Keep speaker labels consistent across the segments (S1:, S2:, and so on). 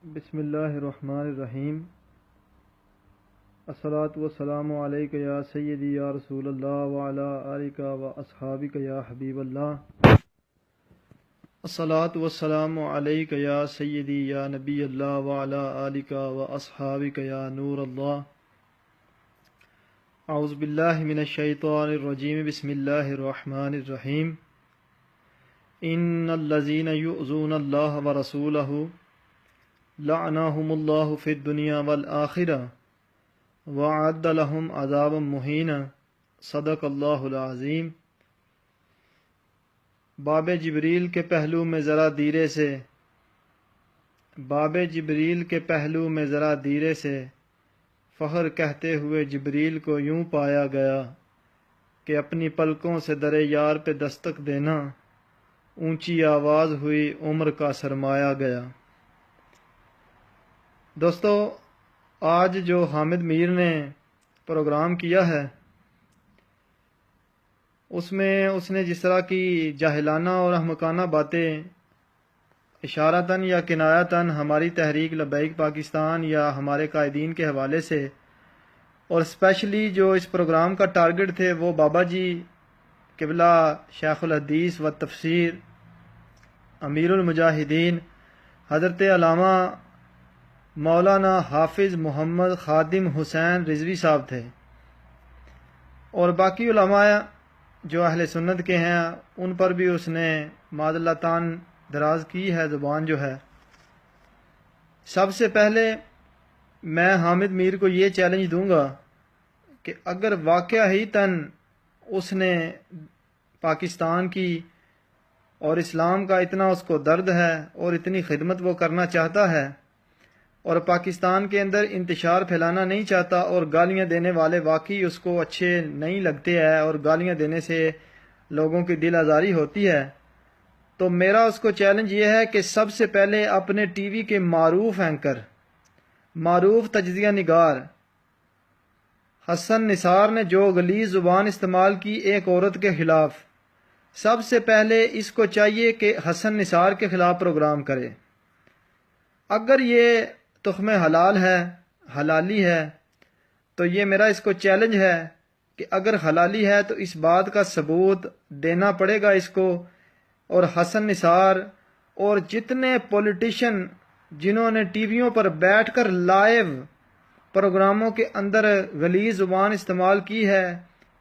S1: بسم اللہ الرحمن الرحیم۔ الصلاۃ والسلام علیک یا سیدی یا رسول اللہ وعلی آلک و اصحابک یا حبیب اللہ۔ الصلاۃ والسلام علیک یا سیدی یا نبی اللہ وعلی آلک و اصحابک یا نور اللہ۔ اعوذ باللہ من الشیطان الرجیم، بسم اللہ الرحمن الرحیم۔ ان الذین یؤذون اللہ ورسولہ لعنہم اللہ فی الدنیا والآخرہ وأعد لهم عذابا مہینا۔ صدق اللہ العظیم۔ باب جبریل کے پہلو میں ذرا دیرے سے فخر کہتے ہوئے جبریل کو یوں پایا گیا کہ اپنی پلکوں سے در یار پہ دستک دینا اونچی آواز ہوئی، عمر کا سرمایہ گیا۔ دوستو، آج جو حامد میر نے پروگرام کیا ہے اس میں اس نے جس طرح کی جاہلانہ اور احمقانہ باتیں اشارتاً یا کنایتاً ہماری تحریک لبیک پاکستان یا ہمارے قائدین کے حوالے سے، اور اسپیشلی جو اس پروگرام کا ٹارگٹ تھے وہ بابا جی قبلہ شیخ الحدیث و تفسیر امیر المجاہدین حضرت علامہ مولانا حافظ محمد خادم حسین رضوی صاحب تھے، اور باقی علماء جو اہل سنت کے ہیں ان پر بھی اس نے معاذ اللہ تان دراز کی ہے زبان جو ہے۔ سب سے پہلے میں حامد میر کو یہ چیلنج دوں گا کہ اگر واقعہ ہی تن اس نے پاکستان کی اور اسلام کا اتنا اس کو درد ہے اور اتنی خدمت وہ کرنا چاہتا ہے اور پاکستان کے اندر انتشار پھیلانا نہیں چاہتا، اور گالیاں دینے والے واقعی اس کو اچھے نہیں لگتے ہیں اور گالیاں دینے سے لوگوں کی دل آزاری ہوتی ہے، تو میرا اس کو چیلنج یہ ہے کہ سب سے پہلے اپنے ٹی وی کے معروف اینکر، معروف تجزیہ نگار حسن نثار نے جو غلیظ زبان استعمال کی ایک عورت کے خلاف، سب سے پہلے اس کو چاہیے کہ حسن نثار کے خلاف پروگرام کرے۔ اگر یہ تخم حلال ہے، حلالی ہے، تو یہ میرا اس کو چیلنج ہے کہ اگر حلالی ہے تو اس بات کا ثبوت دینا پڑے گا اس کو، اور حسن نثار اور جتنے پولیٹیشین جنہوں نے ٹی ویوں پر بیٹھ کر لائیو پروگراموں کے اندر غلیظ زبان استعمال کی ہے،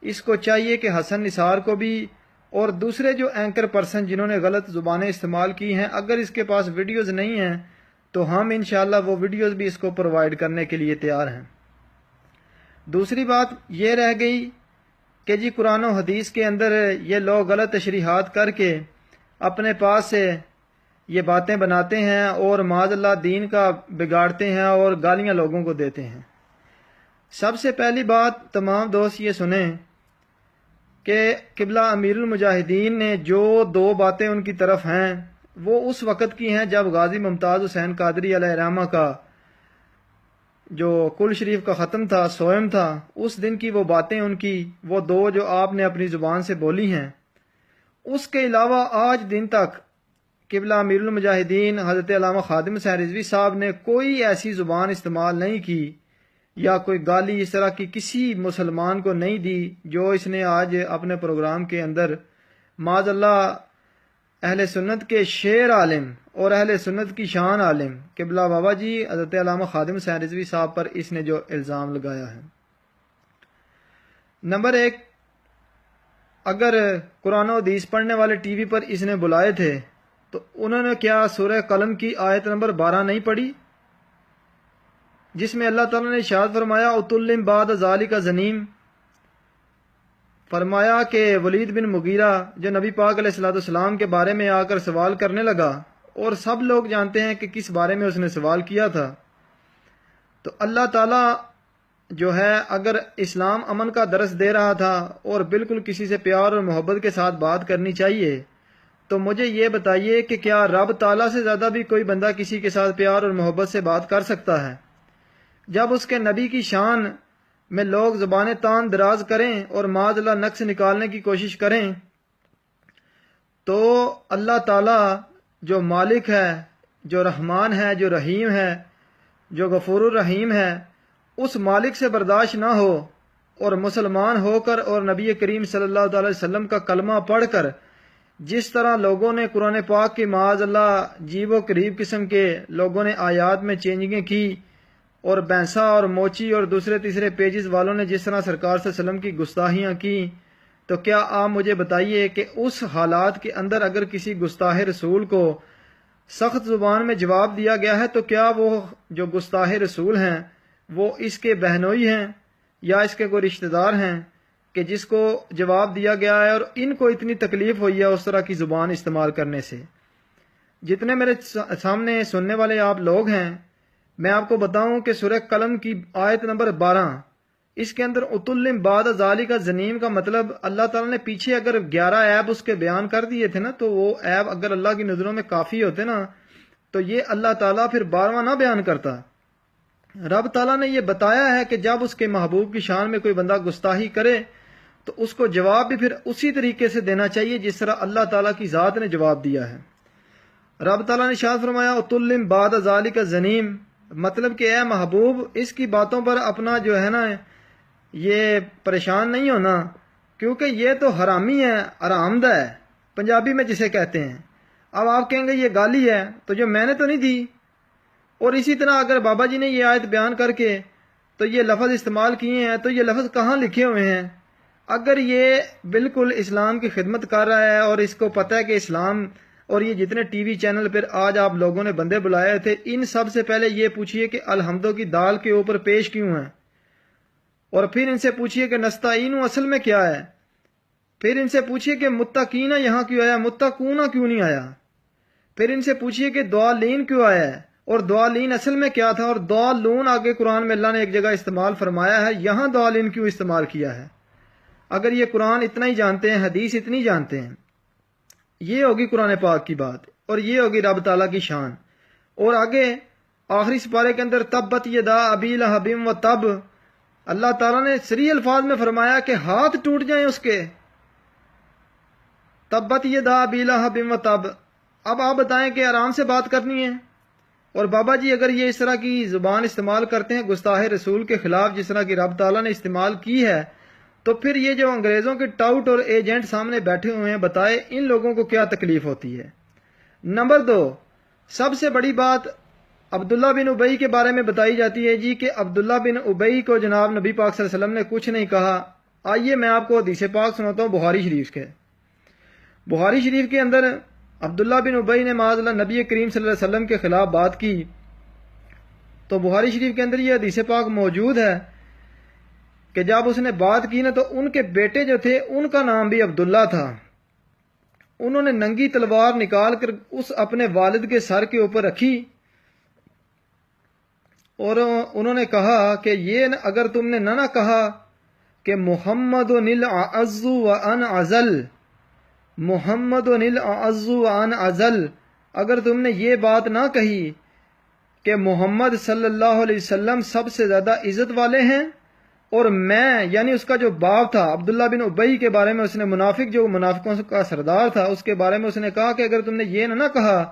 S1: اس کو چاہیے کہ حسن نثار کو بھی اور دوسرے جو اینکر پرسن جنہوں نے غلط زبانیں استعمال کی ہیں، اگر اس کے پاس ویڈیوز نہیں ہیں تو ہم انشاءاللہ وہ ویڈیوز بھی اس کو پرووائڈ کرنے کے لیے تیار ہیں۔ دوسری بات یہ رہ گئی کہ جی قرآن و حدیث کے اندر یہ لوگ غلط تشریحات کر کے اپنے پاس سے یہ باتیں بناتے ہیں اور معاذ اللہ دین کا بگاڑتے ہیں اور گالیاں لوگوں کو دیتے ہیں۔ سب سے پہلی بات تمام دوست یہ سنیں کہ قبلہ امیر المجاہدین نے جو دو باتیں ان کی طرف ہیں وہ اس وقت کی ہیں جب غازی ممتاز حسین قادری علیہ الرحمہ کا جو کل شریف کا ختم تھا، سوئم تھا، اس دن کی وہ باتیں ان کی، وہ دو جو آپ نے اپنی زبان سے بولی ہیں۔ اس کے علاوہ آج دن تک قبلہ امیر المجاہدین حضرت علامہ خادم حسین رضوی صاحب نے کوئی ایسی زبان استعمال نہیں کی یا کوئی گالی اس طرح کی کسی مسلمان کو نہیں دی جو اس نے آج اپنے پروگرام کے اندر معاذ اللہ اہل سنت کے شیر عالم اور اہل سنت کی شان عالم قبلہ بابا جی حضرت علامہ خادم حسین رضوی صاحب پر اس نے جو الزام لگایا ہے۔ نمبر ایک، اگر قرآن و حدیث پڑھنے والے ٹی وی پر اس نے بلائے تھے تو انہوں نے کیا سورہ قلم کی آیت نمبر 12 نہیں پڑھی جس میں اللہ تعالیٰ نے ارشاد فرمایا اتلم بعد ذالک زنیم؟ فرمایا کہ ولید بن مغیرہ جو نبی پاک علیہ الصلوۃ والسلام کے بارے میں آ کر سوال کرنے لگا، اور سب لوگ جانتے ہیں کہ کس بارے میں اس نے سوال کیا تھا، تو اللہ تعالیٰ جو ہے اگر اسلام امن کا درس دے رہا تھا اور بالکل کسی سے پیار اور محبت کے ساتھ بات کرنی چاہیے، تو مجھے یہ بتائیے کہ کیا رب تعالیٰ سے زیادہ بھی کوئی بندہ کسی کے ساتھ پیار اور محبت سے بات کر سکتا ہے؟ جب اس کے نبی کی شان میں لوگ زبانیں تان دراز کریں اور معاذ اللہ نقص نکالنے کی کوشش کریں، تو اللہ تعالیٰ جو مالک ہے جو رحمان ہے، جو رحیم ہے، جو غفور الرحیم ہے، اس مالک سے برداشت نہ ہو اور مسلمان ہو کر اور نبی کریم صلی اللہ تعالی وسلم کا کلمہ پڑھ کر جس طرح لوگوں نے قرآن پاک کی معاذ اللہ جیب و قریب قسم کے لوگوں نے آیات میں چینجنگیں کی، اور بینسا اور موچی اور دوسرے تیسرے پیجز والوں نے جس طرح سرکار صلی اللہ علیہ وسلم کی گستاخیاں کی، تو کیا آپ مجھے بتائیے کہ اس حالات کے اندر اگر کسی گستاخ رسول کو سخت زبان میں جواب دیا گیا ہے تو کیا وہ جو گستاخ رسول ہیں وہ اس کے بہنوئی ہیں یا اس کے کوئی رشتہ دار ہیں کہ جس کو جواب دیا گیا ہے اور ان کو اتنی تکلیف ہوئی ہے اس طرح کی زبان استعمال کرنے سے؟ جتنے میرے سامنے سننے والے آپ لوگ ہیں، میں آپ کو بتاؤں کہ سورہ قلم کی آیت نمبر 12 اس کے اندر اتلم بعد ذالک زنیم کا مطلب اللہ تعالیٰ نے پیچھے اگر 11 عیب اس کے بیان کر دیے تھے نا، تو وہ عیب اگر اللہ کی نظروں میں کافی ہوتے نا تو یہ اللہ تعالیٰ پھر 12واں نہ بیان کرتا۔ رب تعالیٰ نے یہ بتایا ہے کہ جب اس کے محبوب کی شان میں کوئی بندہ گستاخی کرے تو اس کو جواب بھی پھر اسی طریقے سے دینا چاہیے جس طرح اللہ تعالیٰ کی ذات نے جواب دیا ہے۔ رب تعالیٰ نے ارشاد فرمایا اتلم بعد ذالک زنیم، مطلب کہ اے محبوب اس کی باتوں پر اپنا جو ہے نا یہ پریشان نہیں ہونا، کیونکہ یہ تو حرامی ہے، حرام دہ ہے پنجابی میں جسے کہتے ہیں۔ اب آپ کہیں گے یہ گالی ہے تو جو میں نے تو نہیں دی، اور اسی طرح اگر بابا جی نے یہ آیت بیان کر کے تو یہ لفظ استعمال کیے ہیں تو یہ لفظ کہاں لکھے ہوئے ہیں؟ اگر یہ بالکل اسلام کی خدمت کر رہا ہے اور اس کو پتہ ہے کہ اسلام اور یہ جتنے ٹی وی چینل پر آج آپ لوگوں نے بندے بلائے تھے، ان سب سے پہلے یہ پوچھئے کہ الحمدوں کی دال کے اوپر پیش کیوں ہیں، اور پھر ان سے پوچھئے کہ نستعین اصل میں کیا ہے، پھر ان سے پوچھئے کہ متقین یہاں کیوں آیا، متقون کیوں نہیں آیا، پھر ان سے پوچھئے کہ دعالین کیوں آیا ہے، اور دعالین اصل میں کیا تھا، اور دعالون آگے قرآن میں اللہ نے ایک جگہ استعمال فرمایا ہے، یہاں دعالین کیوں استعمال کیا ہے؟ اگر یہ قرآن اتنا ہی جانتے ہیں، حدیث اتنی جانتے ہیں، یہ ہوگی قرآن پاک کی بات اور یہ ہوگی رب تعالیٰ کی شان۔ اور آگے آخری سپارے کے اندر تبت یدا ابی لہب و تب، اللہ تعالیٰ نے صریح الفاظ میں فرمایا کہ ہاتھ ٹوٹ جائیں اس کے، تبت یدا ابی لہب و تب۔ اب آپ بتائیں کہ آرام سے بات کرنی ہے، اور بابا جی اگر یہ اس طرح کی زبان استعمال کرتے ہیں گستاخ رسول کے خلاف جس طرح کی رب تعالیٰ نے استعمال کی ہے، تو پھر یہ جو انگریزوں کے ٹاؤٹ اور ایجنٹ سامنے بیٹھے ہوئے ہیں، بتائے ان لوگوں کو کیا تکلیف ہوتی ہے۔ نمبر 2، سب سے بڑی بات عبداللہ بن ابئی کے بارے میں بتائی جاتی ہے جی کہ عبداللہ بن ابئی کو جناب نبی پاک صلی اللہ علیہ وسلم نے کچھ نہیں کہا۔ آئیے میں آپ کو حدیث پاک سناتا ہوں بخاری شریف کے۔ بخاری شریف کے اندر عبداللہ بن ابئی نے معاذ اللہ نبی کریم صلی اللہ علیہ وسلم کے خلاف بات کی، تو بخاری شریف کے اندر یہ حدیث پاک موجود ہے کہ جب اس نے بات کی نا تو ان کے بیٹے جو تھے ان کا نام بھی عبداللہ تھا، انہوں نے ننگی تلوار نکال کر اس اپنے والد کے سر کے اوپر رکھی اور انہوں نے کہا کہ یہ اگر تم نے نہ کہا کہ محمد الاعز وان ازل، محمد الاعز وان ازل، اگر تم نے یہ بات نہ کہی کہ محمد صلی اللہ علیہ وسلم سب سے زیادہ عزت والے ہیں، اور میں یعنی اس کا جو باپ تھا عبداللہ بن ابئی کے بارے میں اس نے منافق جو منافقوں کا سردار تھا اس کے بارے میں اس نے کہا کہ اگر تم نے یہ نہ کہا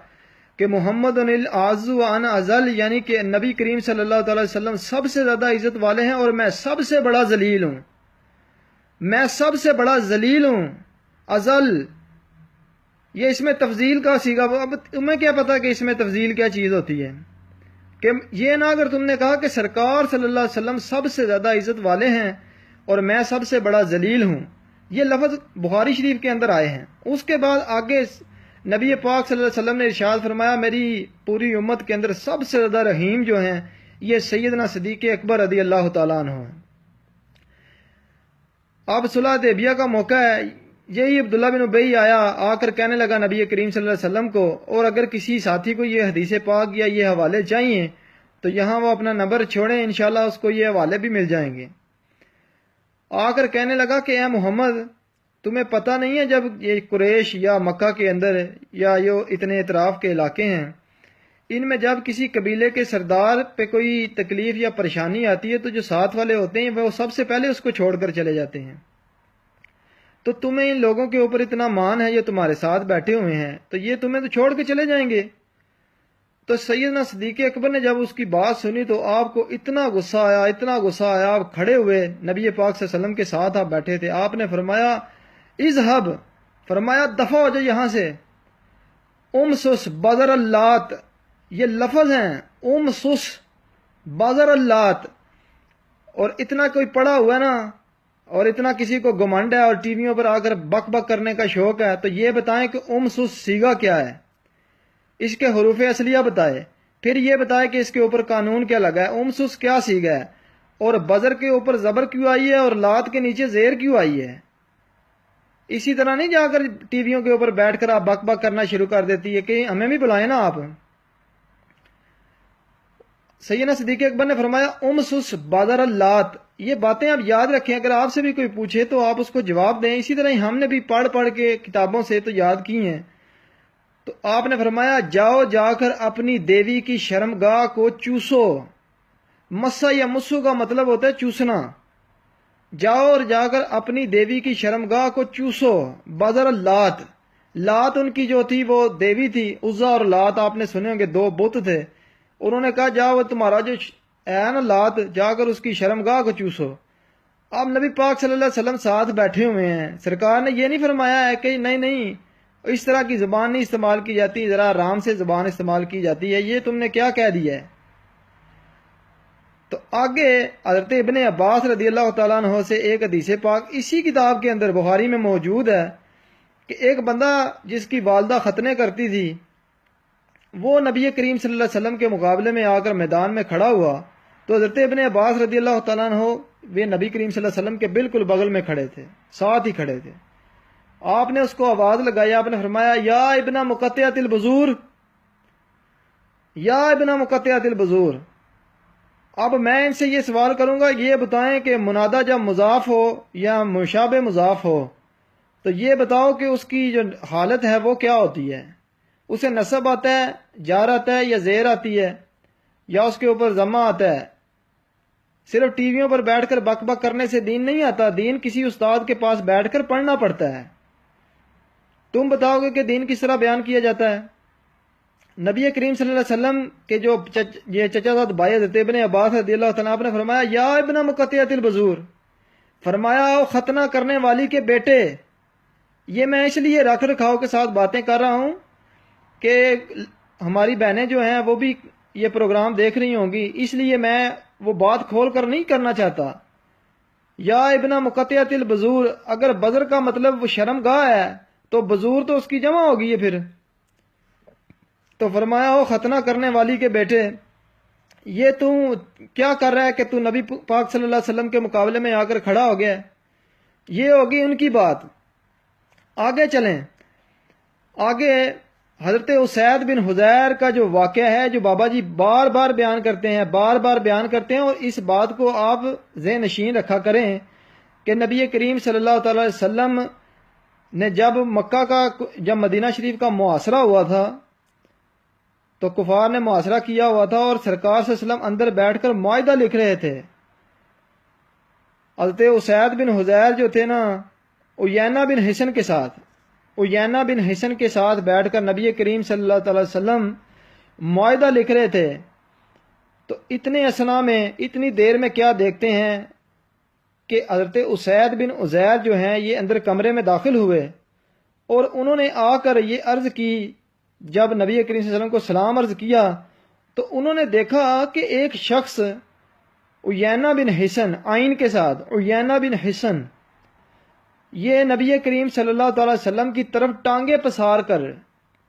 S1: کہ محمد الاعز وانا ازل یعنی کہ نبی کریم صلی اللہ تعالی وسلم سب سے زیادہ عزت والے ہیں اور میں سب سے بڑا ذلیل ہوں، میں سب سے بڑا ذلیل ہوں، ازل یہ اس میں تفضیل کا سیگا، اب تمہیں کیا پتا کہ اس میں تفضیل کیا چیز ہوتی ہے، کہ یہ نہ اگر تم نے کہا کہ سرکار صلی اللہ علیہ وسلم سب سے زیادہ عزت والے ہیں اور میں سب سے بڑا ذلیل ہوں، یہ لفظ بخاری شریف کے اندر آئے ہیں۔ اس کے بعد آگے نبی پاک صلی اللہ علیہ وسلم نے ارشاد فرمایا میری پوری امت کے اندر سب سے زیادہ رحیم جو ہیں یہ سیدنا صدیق اکبر رضی اللہ تعالیٰ عنہ ہیں۔ اب صلح حدیبیہ کا موقع ہے، یہی عبداللہ بن ابئی آ کر کہنے لگا نبی کریم صلی اللہ علیہ وسلم کو، اور اگر کسی ساتھی کو یہ حدیث پاک یا یہ حوالے چاہیے تو یہاں وہ اپنا نمبر چھوڑیں، انشاءاللہ اس کو یہ حوالے بھی مل جائیں گے۔ آ کر کہنے لگا کہ اے محمد تمہیں پتہ نہیں ہے جب یہ قریش یا مکہ کے اندر یا یہ اتنے اطراف کے علاقے ہیں ان میں جب کسی قبیلے کے سردار پہ کوئی تکلیف یا پریشانی آتی ہے تو جو ساتھ والے ہوتے ہیں وہ سب سے پہلے اس کو چھوڑ کر چلے جاتے ہیں، تو تمہیں ان لوگوں کے اوپر اتنا مان ہے یہ تمہارے ساتھ بیٹھے ہوئے ہیں تو یہ تمہیں تو چھوڑ کے چلے جائیں گے؟ تو سیدنا صدیق اکبر نے جب اس کی بات سنی تو آپ کو اتنا غصہ آیا، اتنا غصہ آیا، آپ کھڑے ہوئے، نبی پاک صلی اللہ علیہ وسلم کے ساتھ آپ بیٹھے تھے، آپ نے فرمایا اذهب، فرمایا دفع ہو جائے یہاں سے، امسس بذر اللات، یہ لفظ ہیں امسس بذر اللات، اور اتنا کوئی پڑھا ہوا ہے نا، اور اتنا کسی کو گھمنڈ ہے اور ٹی ویوں پر آ کر بک بک کرنے کا شوق ہے، تو یہ بتائیں کہ امسس سیگا کیا ہے، اس کے حروف اصلیہ بتائے، پھر یہ بتائے کہ اس کے اوپر قانون کیا لگا ہے، امسس کیا سیگا ہے، اور بزر کے اوپر زبر کیوں آئی ہے اور لات کے نیچے زیر کیوں آئی ہے۔ اسی طرح نہیں جا کر ٹی ویوں کے اوپر بیٹھ کر آپ بک بک کرنا شروع کر دیتی ہے کہ ہمیں بھی بلائیں نا آپ۔ سیدنا صدیق اکبر نے فرمایا امسس بذر اللات، یہ باتیں آپ یاد رکھیں، اگر آپ سے بھی کوئی پوچھے تو آپ اس کو جواب دیں، اسی طرح ہم نے بھی پڑھ پڑھ کے کتابوں سے تو یاد کی ہیں۔ تو آپ نے فرمایا جاؤ جا کر اپنی دیوی کی شرمگاہ کو چوسو، مسا یا مسو کا مطلب ہوتا ہے چوسنا، جاؤ اور جا کر اپنی دیوی کی شرمگاہ کو چوسو، بذر اللات، لات ان کی جو تھی وہ دیوی تھی، عزا اور لات آپ نے سنے ہوں گے، دو بت تھے، انہوں نے کہا جاؤ تمہارا جو ہے نا لات، جا کر اس کی شرمگاہ کو چوسو۔ اب نبی پاک صلی اللہ علیہ وسلم ساتھ بیٹھے ہوئے ہیں، سرکار نے یہ نہیں فرمایا ہے کہ نہیں اس طرح کی زبان نہیں استعمال کی جاتی، ذرا آرام سے زبان استعمال کی جاتی ہے، یہ تم نے کیا کہہ دیا ہے۔ تو آگے حضرت ابن عباس رضی اللہ تعالیٰ عنہ سے ایک حدیث پاک اسی کتاب کے اندر بخاری میں موجود ہے کہ ایک بندہ جس کی والدہ ختنے کرتی تھی، وہ نبی کریم صلی اللہ علیہ وسلم کے مقابلے میں آ کر میدان میں کھڑا ہوا، تو حضرت ابن عباس رضی اللہ تعالیٰ عنہ وہ نبی کریم صلی اللہ علیہ وسلم کے بالکل بغل میں کھڑے تھے، ساتھ ہی کھڑے تھے۔ آپ نے اس کو آواز لگائی، آپ نے فرمایا یا ابن مقطعۃ البذور، یا ابن مقطعۃ البذور۔ اب میں ان سے یہ سوال کروں گا، یہ بتائیں کہ منادہ جب مضاف ہو یا مشابہ مضاف ہو تو یہ بتاؤ کہ اس کی جو حالت ہے وہ کیا ہوتی ہے، اسے نصب آتا ہے، جار آتا ہے، یا زیر آتی ہے، یا اس کے اوپر ضمہ آتا ہے۔ صرف ٹی ویوں پر بیٹھ کر بک بک کرنے سے دین نہیں آتا، دین کسی استاد کے پاس بیٹھ کر پڑھنا پڑتا ہے۔ تم بتاؤ گے کہ دین کس طرح بیان کیا جاتا ہے۔ نبی کریم صلی اللہ علیہ وسلم کے جو یہ چچا زاد بھائی حضرت ابن عباس رضی اللہ تعالیٰ عنہ نے فرمایا یا ابن مقطعۃ البذور، فرمایا او ختنہ کرنے والی کے بیٹے۔ یہ میں اس لیے رکھ رکھاؤ کے ساتھ باتیں کر رہا ہوں کہ ہماری بہنیں جو ہیں وہ بھی یہ پروگرام دیکھ رہی ہوں گی، اس لیے میں وہ بات کھول کر نہیں کرنا چاہتا۔ یا ابن مقطعۃ البذور، اگر بذر کا مطلب وہ شرمگاہ ہے تو بذور تو اس کی جمع ہوگی ہے پھر۔ تو فرمایا او ختنہ کرنے والی کے بیٹے، یہ تو کیا کر رہا ہے کہ تو نبی پاک صلی اللہ علیہ وسلم کے مقابلے میں آ کر کھڑا ہو گیا ہے۔ یہ ہوگی ان کی بات۔ آگے چلیں، آگے حضرت اسید بن حضیر کا جو واقعہ ہے، جو بابا جی بار بار بیان کرتے ہیں، اور اس بات کو آپ ذہن نشین رکھا کریں کہ نبی کریم صلی اللہ تعالی علیہ وسلم نے جب مدینہ شریف کا محاصرہ ہوا تھا تو کفار نے محاصرہ کیا ہوا تھا، اور سرکار صلی اللہ علیہ وسلم اندر بیٹھ کر معاہدہ لکھ رہے تھے۔ حضرت اسید بن حضیر جو تھے نا، عیینہ بن حسن کے ساتھ بیٹھ کر نبی کریم صلی اللہ تعالی وسلم معاہدہ لکھ رہے تھے۔ تو اتنے اسنا میں، اتنی دیر میں کیا دیکھتے ہیں کہ حضرت اسید بن عزیر جو ہیں یہ اندر کمرے میں داخل ہوئے، اور انہوں نے آ کر یہ عرض کی، جب نبی کریم صلی اللہ علیہ وسلم کو سلام عرض کیا تو انہوں نے دیکھا کہ ایک شخص عیینہ بن حسن، آئین کے ساتھ عیینہ بن حسن، یہ نبی کریم صلی اللہ تعالی وسلم کی طرف ٹانگیں پسار کر،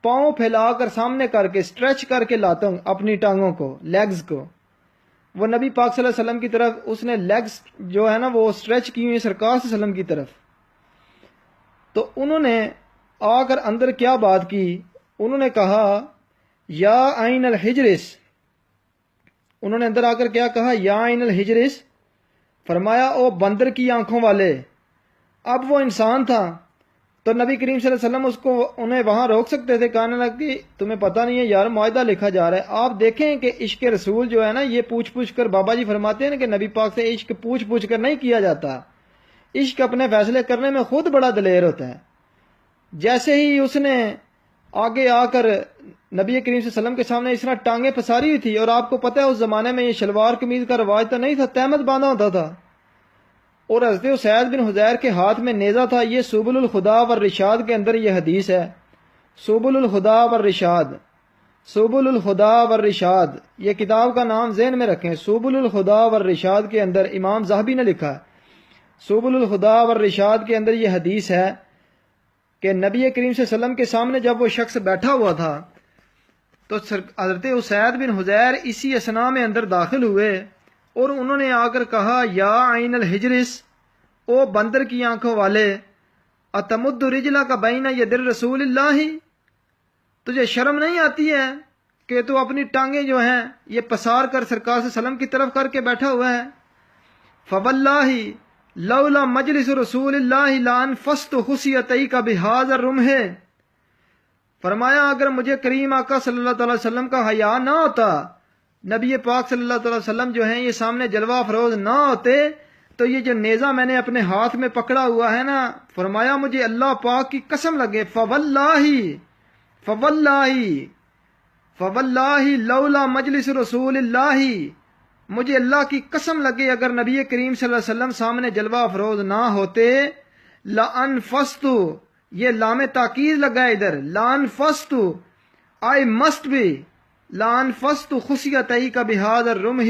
S1: پاؤں پھیلا کر سامنے کر کے اسٹریچ کر کے لاتا ہوں اپنی ٹانگوں کو، لیگز کو۔ وہ نبی پاک صلی اللہ علیہ وسلم کی طرف اس نے لیگز جو ہے نا وہ اسٹریچ کی ہوئی سرکار صلی اللہ علیہ وسلم کی طرف۔ تو انہوں نے آ کر اندر کیا بات کی، انہوں نے کہا یا عین الحجرس، انہوں نے اندر آ کر کیا کہا، یا عین الحجرس، فرمایا او بندر کی آنکھوں والے۔ اب وہ انسان تھا تو نبی کریم صلی اللہ علیہ وسلم انہیں وہاں روک سکتے تھے، کہنے لگے تمہیں پتہ نہیں ہے یار معاہدہ لکھا جا رہا ہے۔ آپ دیکھیں کہ عشق رسول جو ہے نا یہ پوچھ کر، بابا جی فرماتے ہیں نا کہ نبی پاک سے عشق پوچھ کر نہیں کیا جاتا، عشق اپنے فیصلے کرنے میں خود بڑا دلیر ہوتا ہے۔ جیسے ہی اس نے آگے آ کر نبی کریم صلی اللہ علیہ وسلم کے سامنے اس طرح ٹانگیں پساری ہوئی تھی، اور آپ کو پتہ ہے اس زمانے میں یہ شلوار قمیض کا رواج تو نہیں تھا، تہمت باندھا ہوتا تھا، اور حضرت اسید بن حضیر کے ہاتھ میں نیزہ تھا۔ یہ سبل الخدا والرشاد کے اندر یہ حدیث ہے، سبل الخدا والرشاد، سبل الخدا والرشاد، یہ کتاب کا نام ذہن میں رکھیں، سبل الخدا والرشاد کے اندر امام ذہبی نے لکھا ہے، سبل الخدا والرشاد کے اندر یہ حدیث ہے کہ نبی کریم صلی اللہ علیہ وسلم کے سامنے جب وہ شخص بیٹھا ہوا تھا تو حضرت اسید بن حضیر اسی اثنا میں اندر داخل ہوئے، اور انہوں نے آ کر کہا، یا عین الحجرس، او بندر کی آنکھوں والے، اتمد رجلا کا بین یدر رسول اللہ، تجھے شرم نہیں آتی ہے کہ تو اپنی ٹانگیں جو ہیں یہ پسار کر سرکار صلی اللہ علیہ وسلم کی طرف کر کے بیٹھا ہوا ہے؟ فواللہ لولا مجلس رسول اللہ لانفست خصیتیک بہذا الرمح، فرمایا اگر مجھے کریم آقا صلی اللہ تعالی وسلم کا حیا نہ ہوتا، نبی پاک صلی اللہ تعالی وسلم جو ہیں یہ سامنے جلوہ افروز نہ ہوتے، تو یہ جو نیزہ میں نے اپنے ہاتھ میں پکڑا ہوا ہے نا، فرمایا مجھے اللہ پاک کی قسم لگے، فواللہ فواللہ فواللہ لولا مجلس رسول اللہ، مجھے اللہ کی قسم لگے اگر نبی کریم صلی اللہ علیہ وسلم سامنے جلوہ افروز نہ ہوتے، لانفست، یہ لام تاکید لگا ہے ادھر، لانفست آئی مسٹ بی، لانفست خصیتیک بہذا الرمح،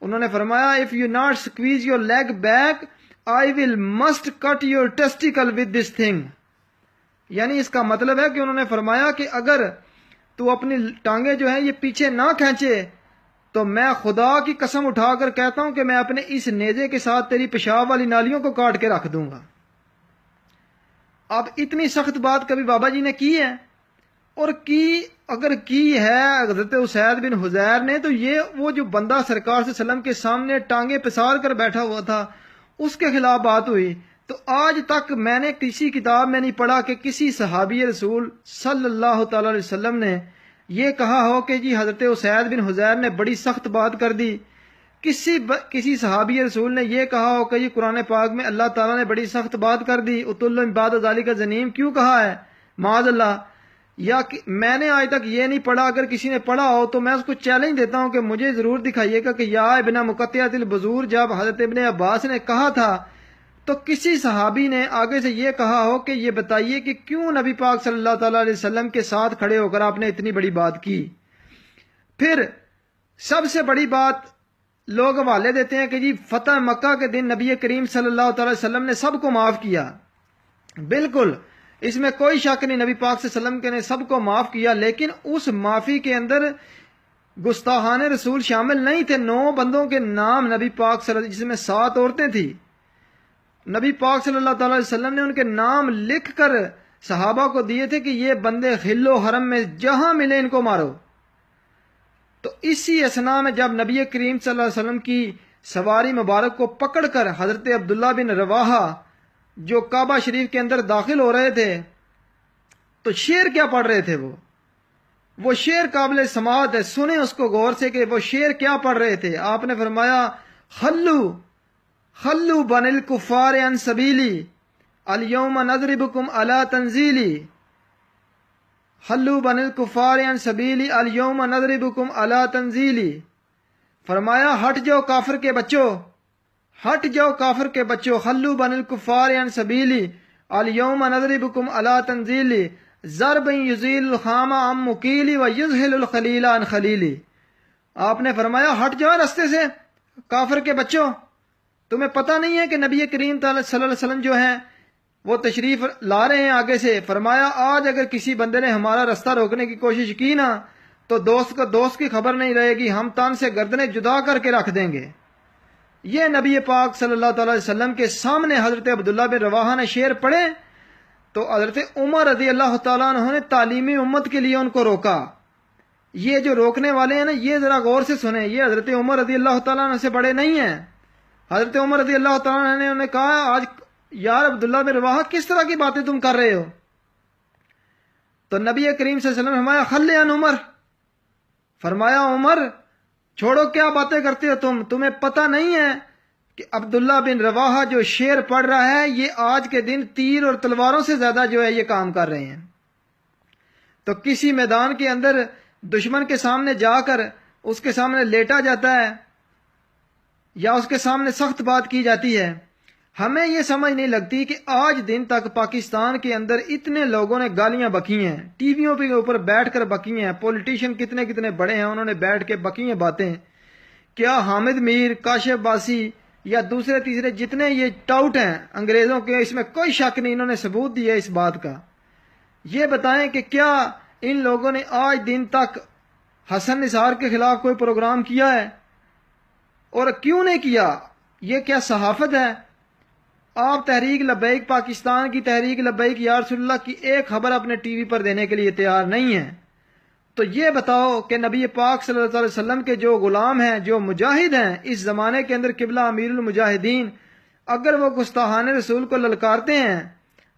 S1: انہوں نے فرمایا if you not squeeze your leg back I will must cut your testicle with this thing، یعنی اس کا مطلب ہے کہ انہوں نے فرمایا کہ اگر تو اپنی ٹانگیں جو ہیں یہ پیچھے نہ کھینچے تو میں خدا کی قسم اٹھا کر کہتا ہوں کہ میں اپنے اس نیزے کے ساتھ تیری پیشاب والی نالیوں کو کاٹ کے رکھ دوں گا۔ اب اتنی سخت بات کبھی بابا جی نے کی ہے؟ اور اگر کی ہے حضرت اسید بن حضیر نے، تو یہ وہ جو بندہ سرکار صلی اللہ علیہ وسلم کے سامنے ٹانگیں پسار کر بیٹھا ہوا تھا اس کے خلاف بات ہوئی۔ تو آج تک میں نے کسی کتاب میں نہیں پڑھا کہ کسی صحابی رسول صلی اللہ تعالی علیہ وسلم نے یہ کہا ہو کہ جی حضرت اسید بن حضیر نے بڑی سخت بات کر دی، کسی صحابی رسول نے یہ کہا ہو کہ جی قرآن پاک میں اللہ تعالیٰ نے بڑی سخت بات کر دی، اتل من بعد ذالک زنیم کیوں کہا ہے، معاذ اللہ۔ یا میں نے آج تک یہ نہیں پڑھا، اگر کسی نے پڑھا ہو تو میں اس کو چیلنج دیتا ہوں کہ مجھے ضرور دکھائیے گا کہ یا ابن مقطعۃ البذور جب حضرت ابن عباس نے کہا تھا تو کسی صحابی نے آگے سے یہ کہا ہو کہ یہ بتائیے کہ کیوں نبی پاک صلی اللہ تعالی علیہ وسلم کے ساتھ کھڑے ہو کر آپ نے اتنی بڑی بات کی۔ پھر سب سے بڑی بات لوگ حوالے دیتے ہیں کہ جی فتح مکہ کے دن نبی کریم صلی اللہ تعالی وسلم نے سب کو معاف کیا، بالکل اس میں کوئی شک نہیں، نبی پاک صلی اللہ علیہ وسلم نے سب کو معاف کیا، لیکن اس معافی کے اندر گستاخان رسول شامل نہیں تھے۔ 9 بندوں کے نام نبی پاک صلی اللہ علیہ وسلم، جس میں 7 عورتیں تھیں، نبی پاک صلی اللہ تعالی وسلم نے ان کے نام لکھ کر صحابہ کو دیے تھے کہ یہ بندے خل و حرم میں جہاں ملے ان کو مارو۔ تو اسی اثنا میں جب نبی کریم صلی اللہ علیہ وسلم کی سواری مبارک کو پکڑ کر حضرت عبداللہ بن رواحہ جو کعبہ شریف کے اندر داخل ہو رہے تھے تو شعر کیا پڑھ رہے تھے، وہ شعر قابل سماعت ہے، سنیں اس کو غور سے کہ وہ شعر کیا پڑھ رہے تھے۔ آپ نے فرمایا خلو بن الکفار عن سبیلی الیوم نضربکم علی تنزیلی، خلو بن الکفار عن سبیلی الیوم نضربکم علی تنزیلی، فرمایا ہٹ جاؤ کافر کے بچوں، ہٹ جاؤ کافر کے بچوں، خلو بن الکفار عن سبیلی الیوم نضربکم علی تنزیلی، ضرب یزیل الخام عن مکیلی و یزحل الخلیل عن خلیلی۔ آپ نے فرمایا ہٹ جاؤ رستے سے کافر کے بچوں، تمہیں پتہ نہیں ہے کہ نبی کریم صلی اللہ علیہ وسلم جو ہیں وہ تشریف لا رہے ہیں آگے سے۔ فرمایا آج اگر کسی بندے نے ہمارا رستہ روکنے کی کوشش کی نا تو دوست کی خبر نہیں رہے گی، ہم تن سے گردنیں جدا کر کے رکھ دیں گے۔ یہ نبی پاک صلی اللہ تعالی وسلم کے سامنے حضرت عبداللہ بن رواحہ نے شعر پڑھے تو حضرت عمر رضی اللہ تعالیٰ عنہ نے تعلیمی امت کے لیے ان کو روکا۔ یہ جو روکنے والے ہیں نا یہ ذرا غور سے سنیں، یہ حضرت عمر رضی اللہ تعالیٰ عنہ سے بڑے نہیں ہیں۔ حضرت عمر رضی اللہ تعالیٰ عنہ نے انہیں کہا آج یار عبداللہ بن رواحہ کس طرح کی باتیں تم کر رہے ہو؟ تو نبی کریم صلی اللہ علیہ وسلم نے فرمایا خلی عن عمر، فرمایا عمر چھوڑو کیا باتیں کرتے ہو تمہیں پتہ نہیں ہے کہ عبداللہ بن رواحہ جو شعر پڑھ رہا ہے یہ آج کے دن تیر اور تلواروں سے زیادہ جو ہے یہ کام کر رہے ہیں۔ تو کسی میدان کے اندر دشمن کے سامنے جا کر اس کے سامنے لیٹا جاتا ہے یا اس کے سامنے سخت بات کی جاتی ہے. ہمیں یہ سمجھ نہیں لگتی کہ آج دن تک پاکستان کے اندر اتنے لوگوں نے گالیاں بکی ہیں، ٹی ویوں کے اوپر بیٹھ کر بکی ہیں، پولیٹیشین کتنے کتنے بڑے ہیں انہوں نے بیٹھ کے بکی ہیں باتیں. کیا حامد میر، کاشف باسی یا دوسرے تیسرے جتنے یہ ٹاؤٹ ہیں انگریزوں کے، اس میں کوئی شک نہیں، انہوں نے ثبوت دیا اس بات کا. یہ بتائیں کہ کیا ان لوگوں نے آج دن تک حسن نثار کے خلاف کوئی پروگرام کیا ہے؟ اور کیوں نہیں کیا؟ یہ کیا صحافت ہے؟ آپ تحریک لبیک پاکستان کی تحریک لبیک یا رسول اللہ کی ایک خبر اپنے ٹی وی پر دینے کے لیے تیار نہیں ہیں. تو یہ بتاؤ کہ نبی پاک صلی اللہ علیہ وسلم کے جو غلام ہیں، جو مجاہد ہیں اس زمانے کے اندر، قبلہ امیر المجاہدین، اگر وہ گستاخان رسول کو للکارتے ہیں،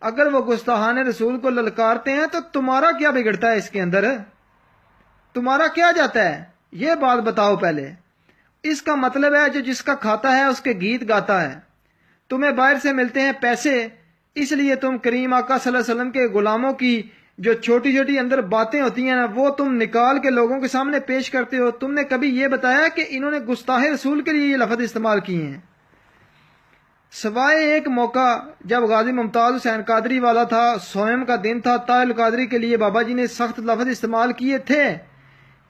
S1: اگر وہ گستاخان رسول کو للکارتے ہیں تو تمہارا کیا بگڑتا ہے اس کے اندر؟ تمہارا کیا جاتا ہے؟ یہ بات بتاؤ پہلے. اس کا مطلب ہے جو جس کا کھاتا ہے اس کے گیت گاتا ہے. تمہیں باہر سے ملتے ہیں پیسے، اس لیے تم کریم آقا صلی اللہ علیہ وسلم کے غلاموں کی جو چھوٹی چھوٹی اندر باتیں ہوتی ہیں نا وہ تم نکال کے لوگوں کے سامنے پیش کرتے ہو. تم نے کبھی یہ بتایا کہ انہوں نے گستاخ رسول کے لیے یہ لفظ استعمال کیے ہیں؟ سوائے ایک موقع جب غازی ممتاز حسین قادری والا تھا، سوئم کا دن تھا، طاہر القادری کے لیے بابا جی نے سخت لفظ استعمال کیے تھے،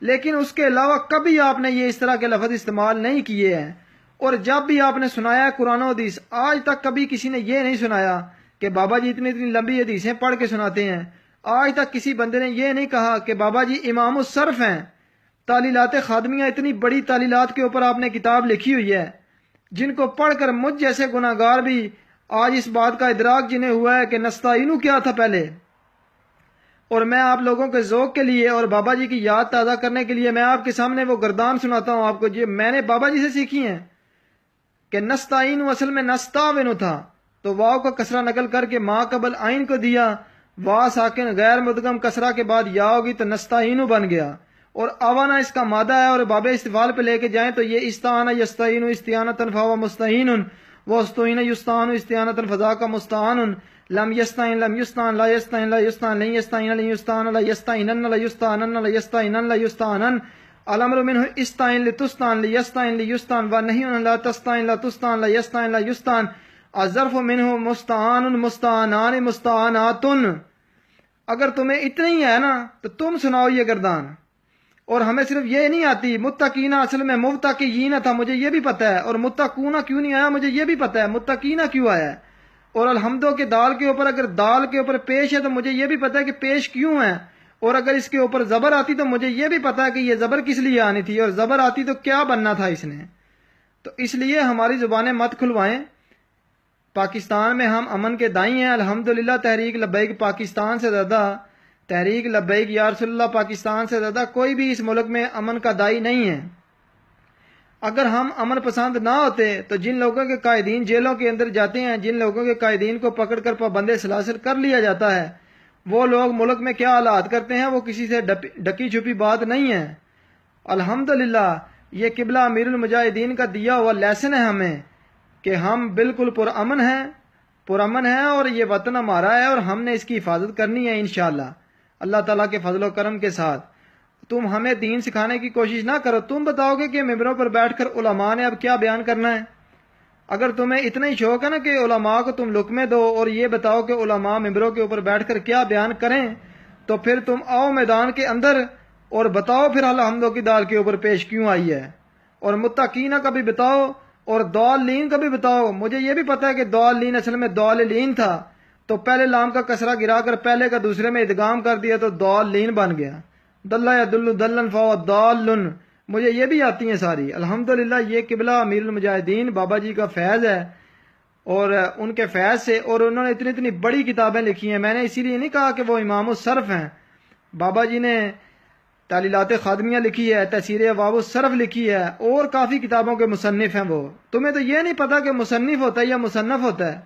S1: لیکن اس کے علاوہ کبھی آپ نے یہ اس طرح کے لفظ استعمال نہیں کیے ہیں. اور جب بھی آپ نے سنایا قرآن و حدیث، آج تک کبھی کسی نے یہ نہیں سنایا کہ بابا جی اتنی اتنی لمبی حدیثیں پڑھ کے سناتے ہیں. آج تک کسی بندے نے یہ نہیں کہا کہ بابا جی امام الصرف ہیں. تعلیلات خادمیہ، اتنی بڑی تعلیلات کے اوپر آپ نے کتاب لکھی ہوئی ہے، جن کو پڑھ کر مجھ جیسے گناہ گار بھی آج اس بات کا ادراک جنہیں ہوا ہے کہ نستعینو کیا تھا پہلے. اور میں آپ لوگوں کے ذوق کے لیے اور بابا جی کی یاد تازہ کرنے کے لیے میں آپ کے سامنے وہ گردان سناتا ہوں آپ کو، جو میں نے بابا جی سے سیکھی ہیں کہ نستعینو اصل میں نستعینو تھا، تو واو کا کسرہ نقل کر کے ما قبل عین کو دیا، وا ساکن غیر مدغم کسرہ کے بعد یا ہوگی تو نستعینو بن گیا. اور اوانا اس کا مادہ ہے، اور باب استفعال پہ لے کے جائیں تو یہ استعانہ یستعینو استعانۃ فهو مستعین، واستعین یستعان استعانۃ فذاک مستعان، لم یستعین لم یستعان لا یستعین لا یستعان لن یستعین لن یستعان لا یستعینن لا یستعانن لا یستعینن لا یستعانن، الامر منه استعین لتستعان لیستعین لیستعان ونهی لا تستعین لا تستعان لا یستعین لا یستعان، الظرف منه مستعان مستعانان مستعانات. اگر تمہیں اتنا ہی ہے نا تو تم سناؤ یہ گردان. اور ہمیں صرف یہ نہیں آتی، متقینہ اصل میں متقین تھا، مجھے یہ بھی پتہ ہے، اور متقونہ کیوں نہیں آیا مجھے یہ بھی پتہ ہے، متقینہ کیوں آیا ہے. اور الحمدو کے دال کے اوپر اگر دال کے اوپر پیش ہے تو مجھے یہ بھی پتہ ہے کہ پیش کیوں ہے. اور اگر اس کے اوپر زبر آتی تو مجھے یہ بھی پتہ ہے کہ یہ زبر کس لیے آنی تھی، اور زبر آتی تو کیا بننا تھا اس نے. تو اس لیے ہماری زبانیں مت کھلوائیں. پاکستان میں ہم امن کے دائی ہیں الحمدللہ. تحریک لبیک پاکستان سے زیادہ، تحریک لبیک یا رسول اللہ پاکستان سے زیادہ کوئی بھی اس ملک میں امن کا دائی نہیں ہے. اگر ہم امن پسند نہ ہوتے تو جن لوگوں کے قائدین جیلوں کے اندر جاتے ہیں، جن لوگوں کے قائدین کو پکڑ کر پابند سلاسل کر لیا جاتا ہے، وہ لوگ ملک میں کیا حالات کرتے ہیں وہ کسی سے ڈکی چھپی بات نہیں ہے. الحمدللہ یہ قبلہ امیر المجاہدین کا دیا ہوا لیسن ہے ہمیں کہ ہم بالکل پرامن ہیں اور یہ وطن ہمارا ہے اور ہم نے اس کی حفاظت کرنی ہے انشاءاللہ اللہ تعالیٰ کے فضل و کرم کے ساتھ. تم ہمیں دین سکھانے کی کوشش نہ کرو. تم بتاؤ گے کہ ممبروں پر بیٹھ کر علماء نے اب کیا بیان کرنا ہے. اگر تمہیں اتنا ہی شوق ہے نا کہ علماء کو تم لقمے دو اور یہ بتاؤ کہ علماء ممبروں کے اوپر بیٹھ کر کیا بیان کریں، تو پھر تم آؤ میدان کے اندر اور بتاؤ پھر الحمدو کی دال کے اوپر پیش کیوں آئی ہے. اور متقینہ کا بھی بتاؤ اور ضالین کا بھی بتاؤ. مجھے یہ بھی پتا ہے کہ ضالین اصل میں ضالین تھا، تو پہلے لام کا کسرہ گرا کر پہلے کا دوسرے میں ادغام کر دیا تو ضالین بن گیا. دلہ یدل دلن فہو ضال. مجھے یہ بھی آتی ہیں ساری الحمدللہ. یہ قبلہ امیر المجاہدین بابا جی کا فیض ہے، اور ان کے فیض سے، اور انہوں نے اتنی اتنی بڑی کتابیں لکھی ہیں. میں نے اسی لیے نہیں کہا کہ وہ امام الصرف ہیں. بابا جی نے تعلیلات خادمیہ لکھی ہے، تفسیر ابواب الصرف لکھی ہے، اور کافی کتابوں کے مصنف ہیں وہ. تمہیں تو یہ نہیں پتا کہ مصنف ہوتا ہے یا مصنف ہوتا ہے،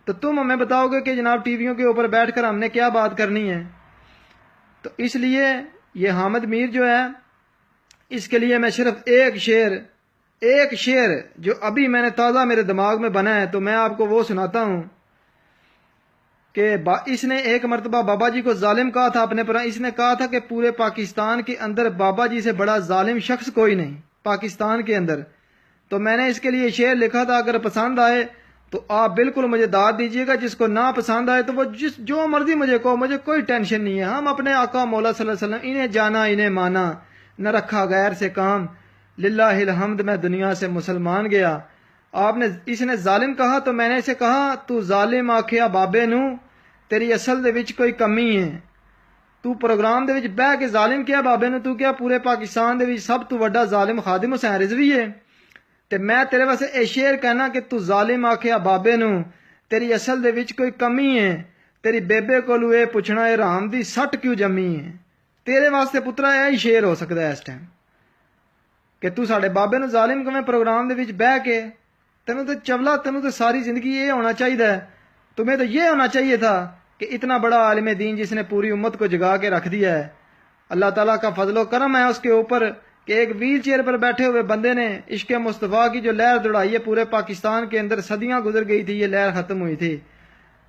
S1: تو تم ہمیں بتاؤ گے کہ جناب ٹی ویوں کے اوپر بیٹھ کر ہم نے کیا بات کرنی ہے. تو اس لیے یہ حامد میر جو ہے، اس کے لیے میں صرف ایک شعر جو ابھی میں نے تازہ میرے دماغ میں بنا ہے تو میں آپ کو وہ سناتا ہوں کہ اس نے ایک مرتبہ بابا جی کو ظالم کہا تھا اپنے پر، اس نے کہا تھا کہ پورے پاکستان کے اندر بابا جی سے بڑا ظالم شخص کوئی نہیں پاکستان کے اندر. تو میں نے اس کے لیے شعر لکھا تھا، اگر پسند آئے تو آپ بالکل مجھے داد دیجیے گا، جس کو نہ پسند آئے تو وہ جو مرضی مجھے کہو، مجھے کوئی ٹینشن نہیں ہے. ہم اپنے آقا مولا صلی اللہ علیہ وسلم، انہیں جانا انہیں مانا، نہ رکھا غیر سے کام، للہ الحمد میں دنیا سے مسلمان گیا. اس نے ظالم کہا تو میں نے اسے کہا تو ظالم آکھیا بابے نو، تیری اصل دے وچ کوئی کمی ہے. تو پروگرام دے وچ بہ کے ظالم کیا بابے نو، تو کیا پورے پاکستان دے وچ سب تو بڑا ظالم خادم حسین رضوی ہے. تے میں تیرے واسطے اے شعر کہنا کہ تو ظالم آکھیا بابے نو، تیری اصل دے وچ کوئی کمی ہے. تیری بیبے کولو اے پوچھنا اے رام دی سٹ کیوں جمی ہے. تیرے واسطے پترا یہ شعر ہو سکتا ہے اس ٹائم کہ تو ساڈے بابے نو ظالم کمیں پروگرام دے وچ بہ کے. تینوں تو چولا، تینوں تو ساری زندگی یہ ہونا چاہیے، تمہیں تو یہ ہونا چاہیے تھا کہ اتنا بڑا عالم دین جس نے پوری امت کو جگا کے رکھ دیا ہے، اللہ تعالیٰ کا فضل و کرم ہے اس کے اوپر کہ ایک ویل چیئر پر بیٹھے ہوئے بندے نے عشق مصطفیٰ کی جو لہر دوڑائی ہے پورے پاکستان کے اندر. صدیاں گزر گئی تھی، یہ لہر ختم ہوئی تھی.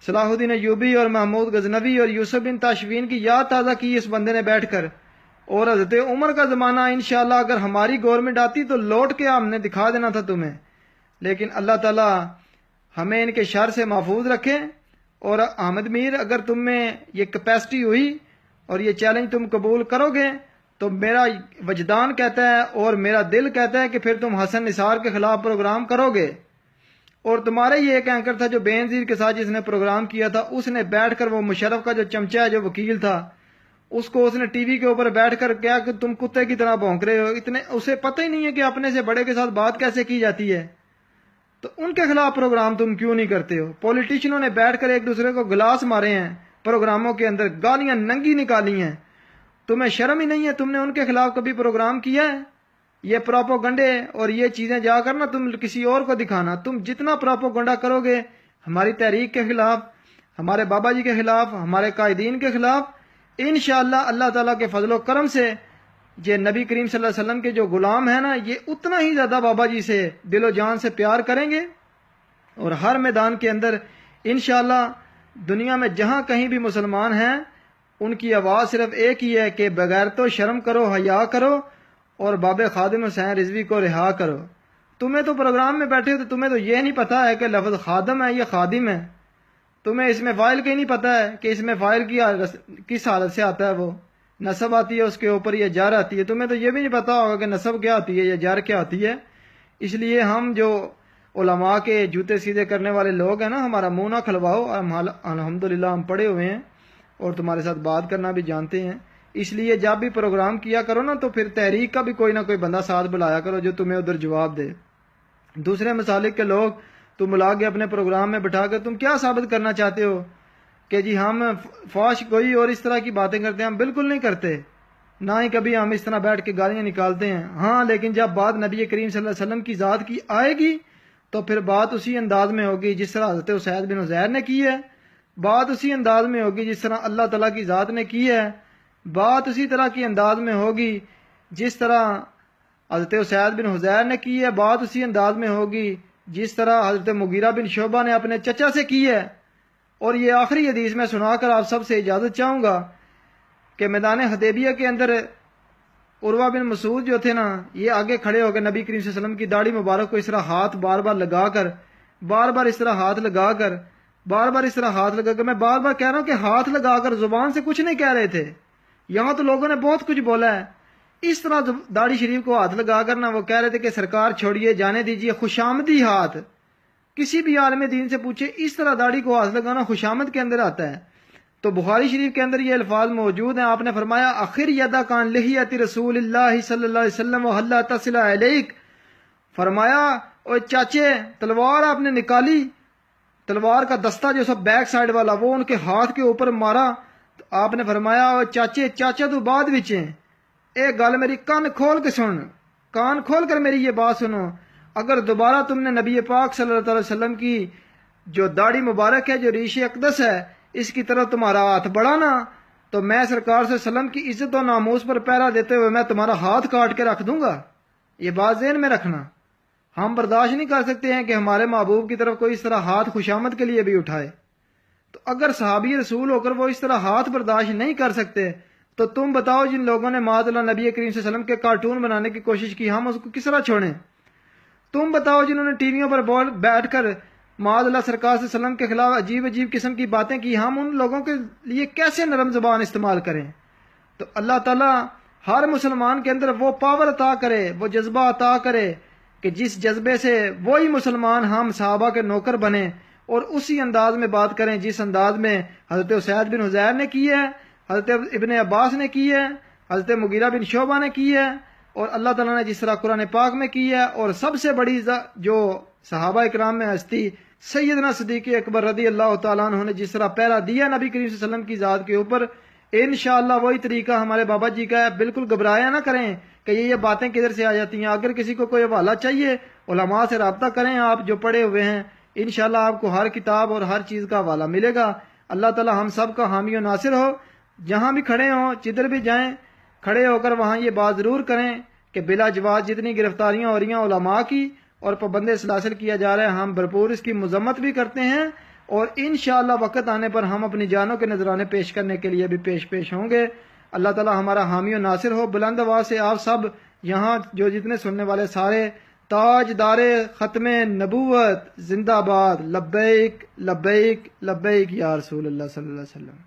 S1: صلاح الدین ایوبی اور محمود غزنوی اور یوسف بن تاشفین کی یاد تازہ کی اس بندے نے بیٹھ کر. اور حضرت عمر کا زمانہ انشاءاللہ اگر ہماری گورنمنٹ آتی تو لوٹ کے ہم نے دکھا دینا تھا تمہیں. لیکن اللہ تعالیٰ ہمیں ان کے شر سے محفوظ رکھے. اور احمد میر، اگر تم میں یہ کیپیسٹی ہوئی اور یہ چیلنج تم قبول کرو گے تو میرا وجدان کہتا ہے اور میرا دل کہتا ہے کہ پھر تم حسن نثار کے خلاف پروگرام کرو گے. اور تمہارے یہ ایک اینکر تھا جو بے نظیر کے ساتھ جس نے پروگرام کیا تھا، اس نے بیٹھ کر وہ مشرف کا جو چمچہ ہے جو وکیل تھا، اس کو اس نے ٹی وی کے اوپر بیٹھ کر کیا کہ تم کتے کی طرح بھونک رہے ہو. اسے پتہ ہی نہیں ہے کہ اپنے سے بڑے کے ساتھ بات کیسے کی جاتی ہے. تو ان کے خلاف پروگرام تم کیوں نہیں کرتے ہو؟ پولیٹیشنوں نے بیٹھ کر ایک دوسرے کو گلاس مارے ہیں پروگراموں کے اندر، گالیاں ننگی نکالی ہیں. تمہیں شرم ہی نہیں ہے؟ تم نے ان کے خلاف کبھی پروگرام کیا ہے؟ یہ پروپوگنڈے اور یہ چیزیں جا کر نا تم کسی اور کو دکھانا. تم جتنا پروپوگنڈا کرو گے ہماری تحریک کے خلاف، ہمارے بابا جی کے خلاف، ہمارے قائدین کے خلاف، انشاءاللہ اللہ تعالیٰ کے فضل و کرم سے یہ نبی کریم صلی اللہ علیہ وسلم کے جو غلام ہیں نا، یہ اتنا ہی زیادہ بابا جی سے دل و جان سے پیار کریں گے. اور ہر میدان کے اندر انشاءاللہ دنیا میں جہاں کہیں بھی مسلمان ہیں، ان کی آواز صرف ایک ہی ہے کہ بغیر تو شرم کرو، حیا کرو اور باب خادم حسین رضوی کو رہا کرو. تمہیں تو پروگرام میں بیٹھے ہو تو تمہیں تو یہ نہیں پتا ہے کہ لفظ خادم ہے یا خادم ہے. تمہیں اس میں فائل کا ہی نہیں پتا ہے کہ اس میں فائل کی کس حالت سے آتا ہے. وہ نصب آتی ہے اس کے اوپر یا جار آتی ہے. تمہیں تو یہ بھی نہیں پتا ہوگا کہ نصب کیا آتی ہے یا جار کیا آتی ہے. اس لیے ہم جو علماء کے جوتے سیدھے کرنے والے لوگ ہیں نا، ہمارا منہ نہ کھلواؤ. الحمدللہ ہم پڑھے ہوئے ہیں اور تمہارے ساتھ بات کرنا بھی جانتے ہیں. اس لیے جب بھی پروگرام کیا کرو نا تو پھر تحریک کا بھی کوئی نہ کوئی بندہ ساتھ بلایا کرو جو تمہیں ادھر جواب دے. دوسرے مسالک کے لوگ تم بلا کے اپنے پروگرام میں بٹھا کر تم کیا ثابت کرنا چاہتے ہو کہ جی ہم فحش کوئی اور اس طرح کی باتیں کرتے ہیں؟ ہم بالکل نہیں کرتے، نہ ہی کبھی ہم اس طرح بیٹھ کے گالیاں نکالتے ہیں. ہاں لیکن جب بات نبی کریم صلی اللہ علیہ وسلم کی ذات کی آئے گی تو پھر بات اسی انداز میں ہوگی جس طرح حضرت اسید بن عزیر نے کی ہے. بات اسی انداز میں ہوگی جس طرح اللہ تعالیٰ کی ذات نے کی ہے. بات اسی طرح کی انداز میں ہوگی جس طرح حضرت اسید بن حضیر نے کی ہے. بات اسی انداز میں ہوگی جس طرح حضرت مغیرہ بن شعبہ نے اپنے چچا سے کی ہے. اور یہ آخری حدیث میں سنا کر آپ سب سے اجازت چاہوں گا کہ میدان حدیبیہ کے اندر عروہ بن مسعود جو تھے نا، یہ آگے کھڑے ہو کے نبی کریم صلی اللہ علیہ وسلم کی داڑھی مبارک کو اس طرح ہاتھ بار بار لگا کر بار بار اس طرح ہاتھ لگا کر میں بار بار کہہ رہا ہوں کہ ہاتھ لگا کر، زبان سے کچھ نہیں کہہ رہے تھے. یہاں تو لوگوں نے بہت کچھ بولا ہے. اس طرح داڑھی شریف کو ہاتھ لگا کر نا وہ کہہ رہے تھے کہ سرکار چھوڑیے، جانے دیجیے. خوشامدی ہاتھ، کسی بھی عالم دین سے پوچھے، اس طرح داڑھی کو ہاتھ لگانا خوشامد کے اندر آتا ہے. تو بخاری شریف کے اندر یہ الفاظ موجود ہیں. آپ نے فرمایا آخر یدا کان لحیت رسول اللہ صلی اللہ علیہ وسلم وحلا تصل علیک. فرمایا او چاچے، تلوار آپ نے نکالی، تلوار کا دستہ جو سب بیک سائڈ والا وہ ان کے ہاتھ کے اوپر مارا. تو آپ نے فرمایا او چاچے، چاچا تو بعد وچ ہیں، ایک گل میری کان کھول کے سن، کان کھول کر میری یہ بات سنو. اگر دوبارہ تم نے نبی پاک صلی اللہ علیہ وسلم کی جو داڑھی مبارک ہے، جو ریش اقدس ہے، اس کی طرف تمہارا ہاتھ بڑھانا تو میں سرکار صلی اللہ علیہ وسلم کی عزت و ناموس پر پہرا دیتے ہوئے میں تمہارا ہاتھ کاٹ کے رکھ دوں گا. یہ بات ذہن میں رکھنا. ہم برداشت نہیں کر سکتے ہیں کہ ہمارے محبوب کی طرف کوئی اس طرح ہاتھ خوشامد کے لیے بھی اٹھائے. تو اگر صحابی رسول ہو کر وہ اس طرح ہاتھ برداشت نہیں کر سکتے تو تم بتاؤ جن لوگوں نے معاذ اللہ نبی کریم صلی اللہ علیہ وسلم کے کارٹون بنانے کی کوشش کی، ہم اس کو کس طرح چھوڑیں؟ تم بتاؤ جنہوں نے ٹی ویوں پر بیٹھ کر معاذ اللہ سرکار صلی اللہ علیہ وسلم کے خلاف عجیب عجیب قسم کی باتیں کی، ہم ان لوگوں کے لیے کیسے نرم زبان استعمال کریں؟ تو اللہ تعالیٰ ہر مسلمان کے اندر وہ پاور عطا کرے، وہ جذبہ عطا کرے کہ جس جذبے سے وہی مسلمان ہم صحابہ کے نوکر بنے اور اسی انداز میں بات کریں جس انداز میں حضرت اسید بن حضیر نے کی ہے، حضرت ابن عباس نے کی ہے، حضرت مغیرہ بن شعبہ نے کی ہے، اور اللہ تعالیٰ نے جس طرح قرآن پاک میں کی ہے، اور سب سے بڑی جو صحابہ اکرام میں ہستی سیدنا صدیق اکبر رضی اللہ تعالیٰ عنہ نے جس طرح پہرا دیا نبی کریم صلی اللہ علیہ وسلم کی ذات کے اوپر، انشاءاللہ وہی طریقہ ہمارے بابا جی کا ہے۔ بالکل گھبرایا نہ کریں کہ یہ باتیں کدھر سے آ جاتی ہیں۔ اگر کسی کو کوئی حوالہ چاہیے علماء سے رابطہ کریں، آپ جو پڑھے ہوئے ہیں، انشاءاللہ آپ کو ہر کتاب اور ہر چیز کا حوالہ ملے گا۔ اللہ تعالیٰ ہم سب کا حامی و ناصر ہو۔ جہاں بھی کھڑے ہوں، جدھر بھی جائیں، کھڑے ہو کر وہاں یہ بات ضرور کریں کہ بلا جواز جتنی گرفتاریاں ہو رہی ہیں علماء کی اور پابند سلاسل کیا جا رہا ہے، ہم بھرپور اس کی مذمت بھی کرتے ہیں، اور انشاءاللہ وقت آنے پر ہم اپنی جانوں کے نذرانے پیش کرنے کے لیے بھی پیش ہوں گے۔ اللہ تعالیٰ ہمارا حامی و ناصر ہو۔ بلند آواز سے آپ سب یہاں جو جتنے سننے والے سارے تاجدار ختم نبوت زندہ باد، لبیک لبیک لبیک یا رسول اللہ صلی اللہ علیہ وسلم۔